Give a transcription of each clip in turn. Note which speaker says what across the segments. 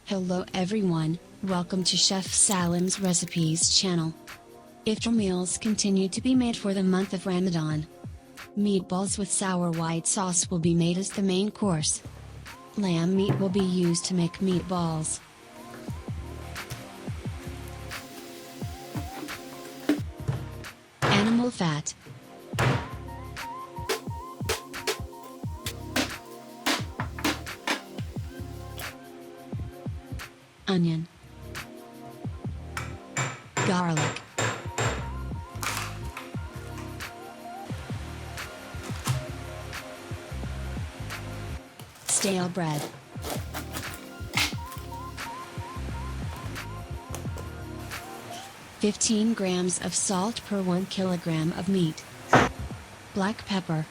Speaker 1: Hello everyone, welcome to Chef Salim's Recipes channel. Iftar meals continue to be made for the month of Ramadan. Meatballs with sour white sauce will be made as the main course. Lamb meat will be used to make meatballs. Animal fat. Onion. Garlic. Stale bread. "15 grams of salt per 1 kilogram of meat. Black pepper.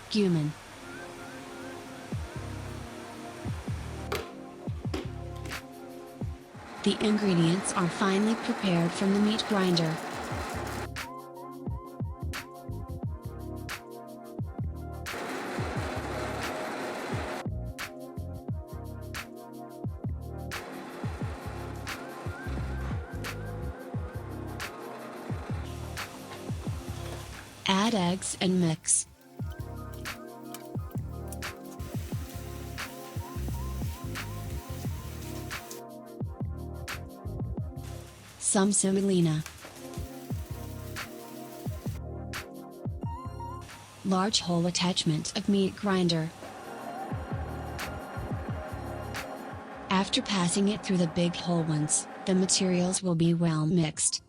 Speaker 1: Cumin. The ingredients are finely prepared from the meat grinder. Add eggs and mix. Some semolina. Large hole attachment of meat grinder. After passing it through the big hole once, the materials will be well mixed.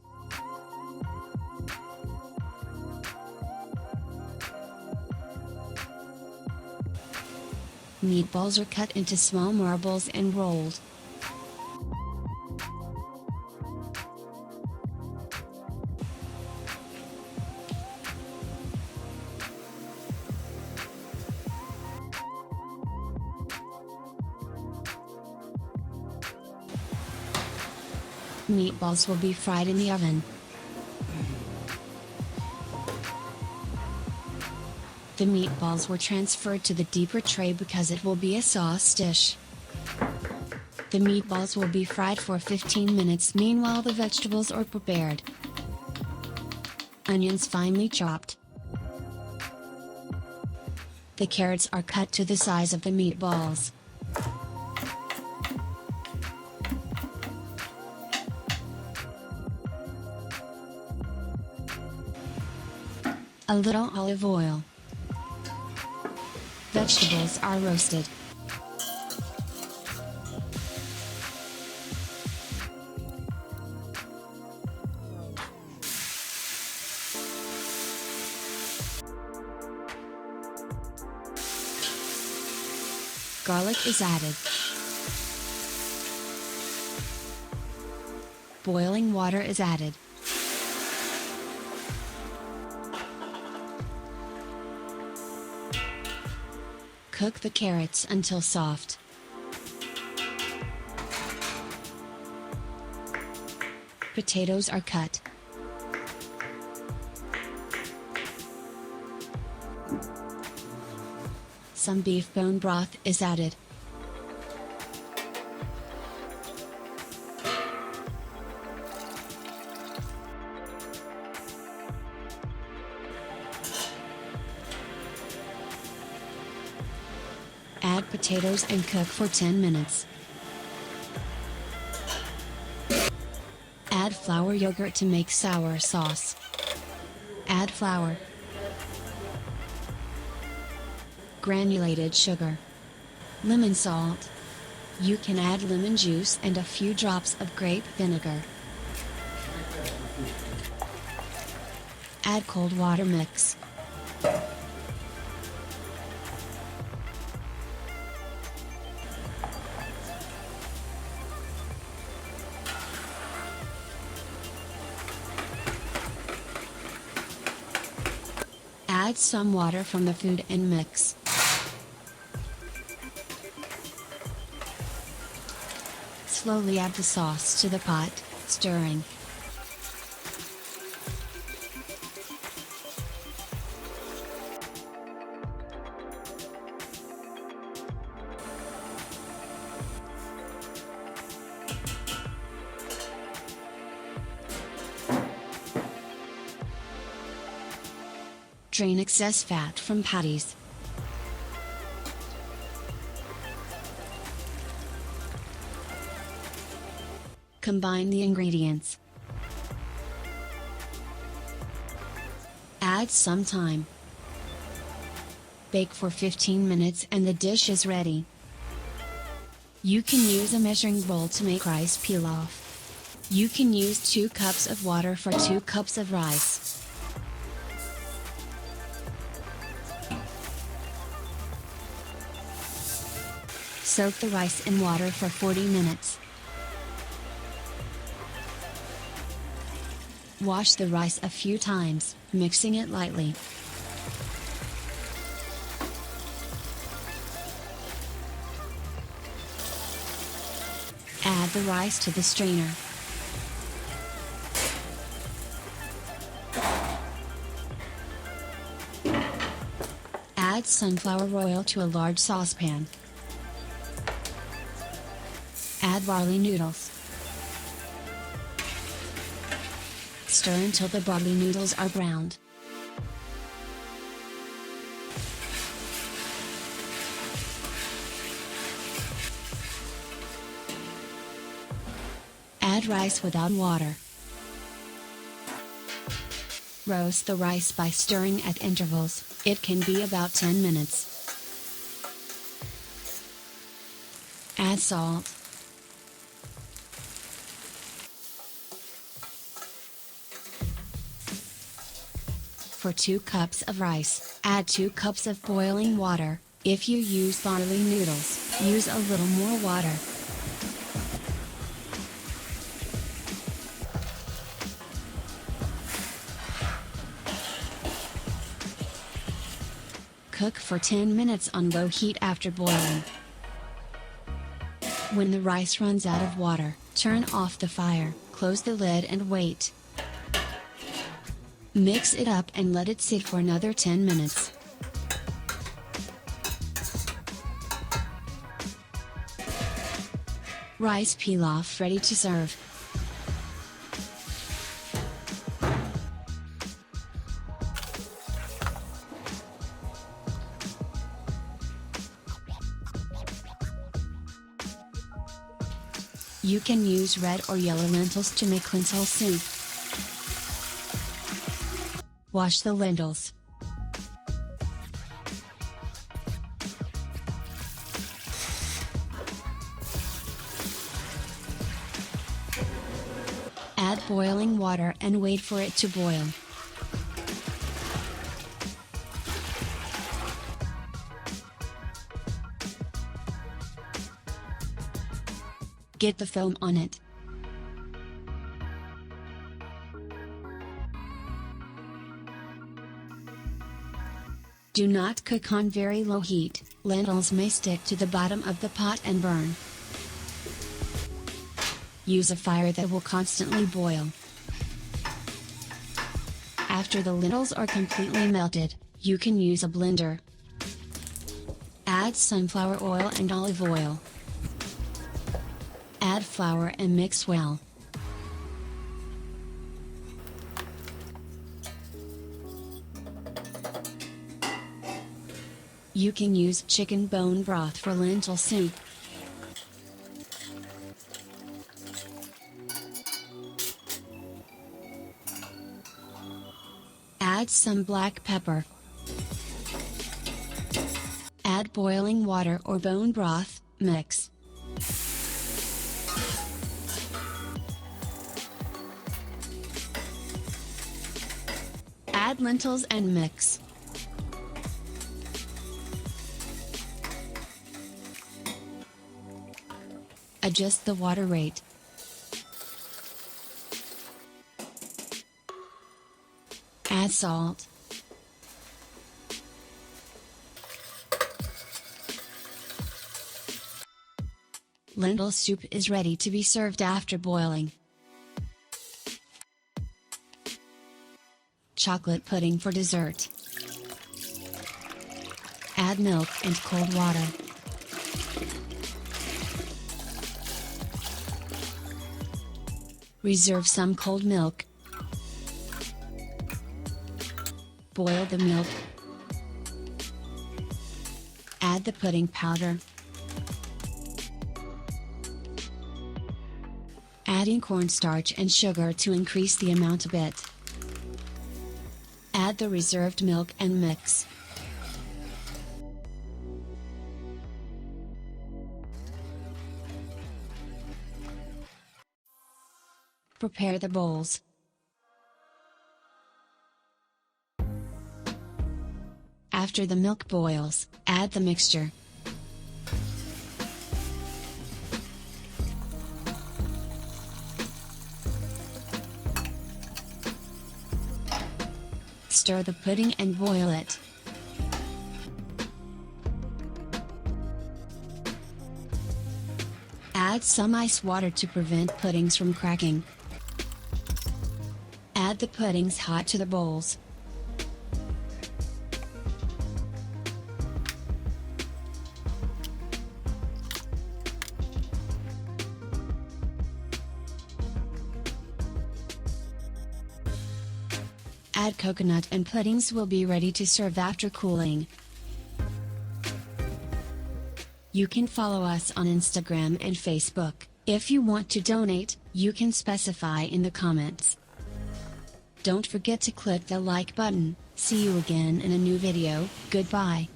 Speaker 1: Meatballs are cut into small marbles and rolled. Meatballs will be fried in the oven. The meatballs were transferred to the deeper tray because it will be a sauce dish. The meatballs will be fried for 15 minutes. Meanwhile, the vegetables are prepared. Onions finely chopped. The carrots are cut to the size of the meatballs. A little olive oil. Vegetables are roasted. Garlic is added. Boiling water is added. Cook the carrots until soft. Potatoes are cut. Some beef bone broth is added. Add potatoes and cook for 10 minutes. Add flour yogurt to make sour sauce. Add flour. Granulated sugar. Lemon salt. You can add lemon juice and a few drops of grape vinegar. Add cold water mix. Add some water from the food and mix. Slowly add the sauce to the pot, stirring. Drain excess fat from patties. Combine the ingredients. Add some thyme. Bake for 15 minutes and the dish is ready. You can use a measuring bowl to make rice pilaf. You can use 2 cups of water for 2 cups of rice. Soak the rice in water for 40 minutes. Wash the rice a few times, mixing it lightly. Add the rice to the strainer. Add sunflower oil to a large saucepan. Add barley noodles. Stir until the barley noodles are browned. Add rice without water. Roast the rice by stirring at intervals, it can be about 10 minutes. Add salt. For 2 cups of rice, add 2 cups of boiling water. If you use barley noodles, use a little more water. Cook for 10 minutes on low heat after boiling. When the rice runs out of water, turn off the fire, close the lid and wait. Mix it up and let it sit for another 10 minutes. Rice pilaf ready to serve. You can use red or yellow lentils to make lentil soup. Wash the lentils. Add boiling water and wait for it to boil. Get the foam on it. Do not cook on very low heat, lentils may stick to the bottom of the pot and burn. Use a fire that will constantly boil. After the lentils are completely melted, you can use a blender. Add sunflower oil and olive oil. Add flour and mix well. You can use chicken bone broth for lentil soup. Add some black pepper. Add boiling water or bone broth, mix. Add lentils and mix. Adjust the water rate. Add salt. Lentil soup is ready to be served after boiling. Chocolate pudding for dessert. Add milk and cold water. Reserve some cold milk. boil the milk. Add the pudding powder. Adding cornstarch and sugar to increase the amount a bit. Add the reserved milk and mix. Prepare the bowls. After the milk boils, add the mixture. Stir the pudding and boil it. Add some ice water to prevent puddings from cracking. Add the puddings hot to the bowls. Add coconut and puddings will be ready to serve after cooling. You can follow us on Instagram and Facebook. If you want to donate, you can specify in the comments. Don't forget to click the like button. See you again in a new video. Goodbye.